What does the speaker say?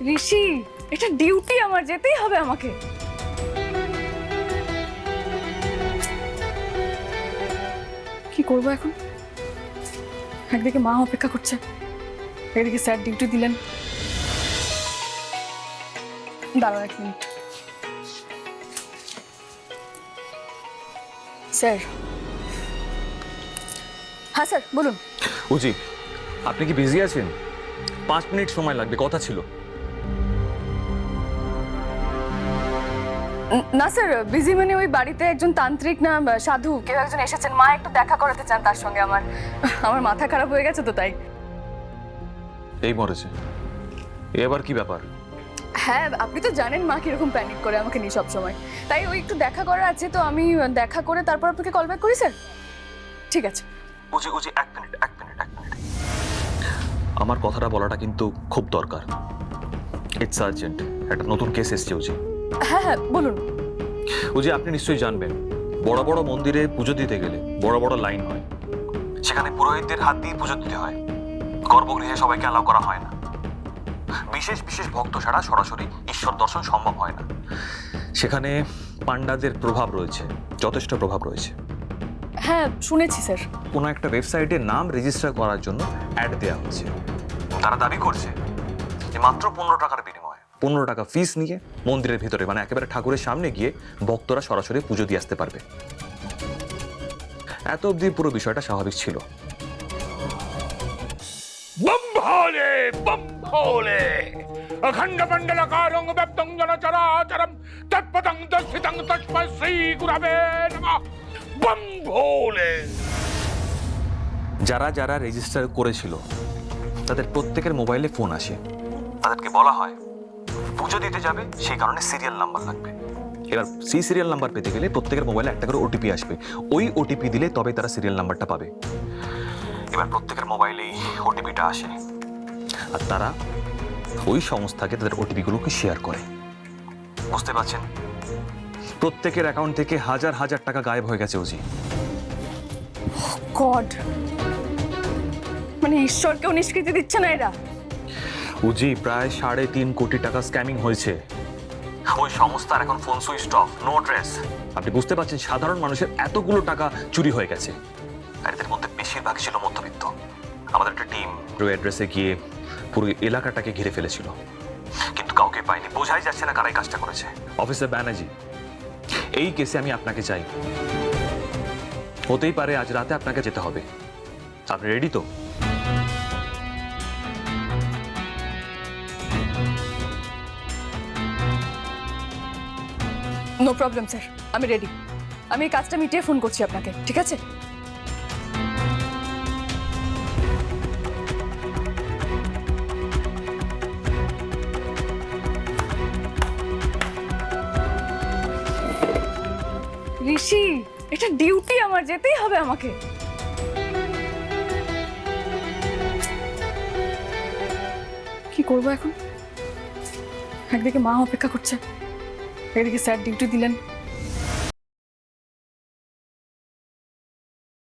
ঋষি, এটা ডিউটি, আমার যেতেই হবে আমাকে। কি করবো এখন? একদিকে মা অপেক্ষা করছে, একদিকে স্যার ডিউটি দিলেন। দাঁড়াও 1 মিনিট। স্যার। হ্যাঁ স্যার, বলুন। উজি, আপনি কি বিজি আছেন? 5 মিনিট সময় লাগবে, কথা ছিল। না স্যার, বিজি মানে ওই বাড়িতে একজন তান্ত্রিক না সাধু কেউ একজন এসেছেন, মা একটু দেখা করাতে চান তার সঙ্গে। আমার মাথা খারাপ হয়ে গেছে তো তাই। এই মরেছে, এবার কি ব্যাপার? হ্যাঁ, আপনি তো জানেন মা কিরকম প্যানিক করে আমাকে নিয়ে সবসময়, তাই ওই একটু দেখা করার আছে, তো আমি দেখা করে তারপর আপনাকে কল ব্যাক করি স্যার। ঠিক আছে। উজি উজি, 1 মিনিট। আমার কথাটা বলাটা কিন্তু খুব দরকার। ইটস আর্জেন্ট, একটা নতুন কেস এসছে উজি। হ্যাঁ হ্যাঁ, বলুন। উজি, আপনি নিশ্চয়ই জানবেন, বড় বড় মন্দিরে পুজো দিতে গেলে বড় বড় লাইন হয়। সেখানে পুরোহিতদের হাত দিয়ে পুজো দিতে হয়, গর্ভগৃহে সবাইকে অ্যালাউ করা হয় না। বিশেষ বিশেষ ভক্ত ছাড়া সরাসরি ঈশ্বর দর্শন সম্ভব হয় না। সেখানে পান্ডাদের প্রভাব রয়েছে, যথেষ্ট প্রভাব রয়েছে। হ্যাঁ, শুনেছি স্যার। কোনো একটা ওয়েবসাইটে নাম রেজিস্টার করার জন্য অ্যাড দেওয়া হচ্ছে। তারা দাবি করছে যে মাত্র 15 টাকার বিনিময়ে 15 টাকা ফিস নিয়ে মন্দিরের ভিতরে, মানে একেবারে ঠাকুরের সামনে গিয়ে ভক্তরা সরাসরি পুজো দিয়ে আসতে পারবে। এত অবধি পুরো বিষয়টা স্বাভাবিক ছিল। बम भोले बम भोले अखंड मंडलकारं व्याप्तं जन चराचरं तत्पदं दर्शितं तस्मै श्री गुरवे नमः बम भोले। যারা যারা রেজিস্টার করেছিল তাদের প্রত্যেকের মোবাইলে ফোন আসে। তাদেরকে বলা হয় পুজো দিতে যাবে, সেই কারণে সিরিয়াল নাম্বার লাগবে। এবার সেই সিরিয়াল নাম্বার পেতে গেলে প্রত্যেকের মোবাইলে একটা করে ওটিপি আসবে। ওই ওটিপি দিলে তবে তারা সিরিয়াল নাম্বারটা পাবে। এবার প্রত্যেকের মোবাইলেই ওটিপিটা আসে, আর তারা ওই সংস্থাকে তাদের ওটিপিগুলোকে শেয়ার করে। বুঝতে পারছেন, প্রত্যেকের অ্যাকাউন্ট থেকে হাজার হাজার টাকা গায়েব হয়ে গেছে উজি। গড, মানে ঈশ্বরকেও নিষ্কৃতি দিচ্ছে না এরা। উজি, প্রায় 3.5 কোটি টাকা স্ক্যামিং হয়েছে। ওই সংস্থার এখন phone switch off, no trace. আপনি বুঝতে পারছেন, সাধারণ মানুষের এতগুলো টাকা চুরি হয়ে গেছে। আর এদের মধ্যে বেশিরভাগ ছিল মধ্যবিত্ত। আমাদের একটা টিম পুরো অ্যাড্রেসে গিয়ে পুরো এলাকাটাকে ঘিরে ফেলেছিল, কিন্তু কাউকে পায়নি। বোঝাই যাচ্ছে না কারাই কাজটা করেছে। অফিসার ব্যানার্জি, এই কেসে আমি আপনাকে চাই। হতেই পারে আজ রাতে আপনাকে যেতে হবে। আপনি রেডি তো? নো প্রবলেম স্যার, আমি রেডি। আমি এই কাজটা মিটিয়ে ফোন করছি আপনাকে, ঠিক আছে? ঋষি, এটা ডিউটি, আমার যেতেই হবে আমাকে। কি করবো এখন? একদিকে মা অপেক্ষা করছে, একদিকে স্যার ডিউটি দিলেন।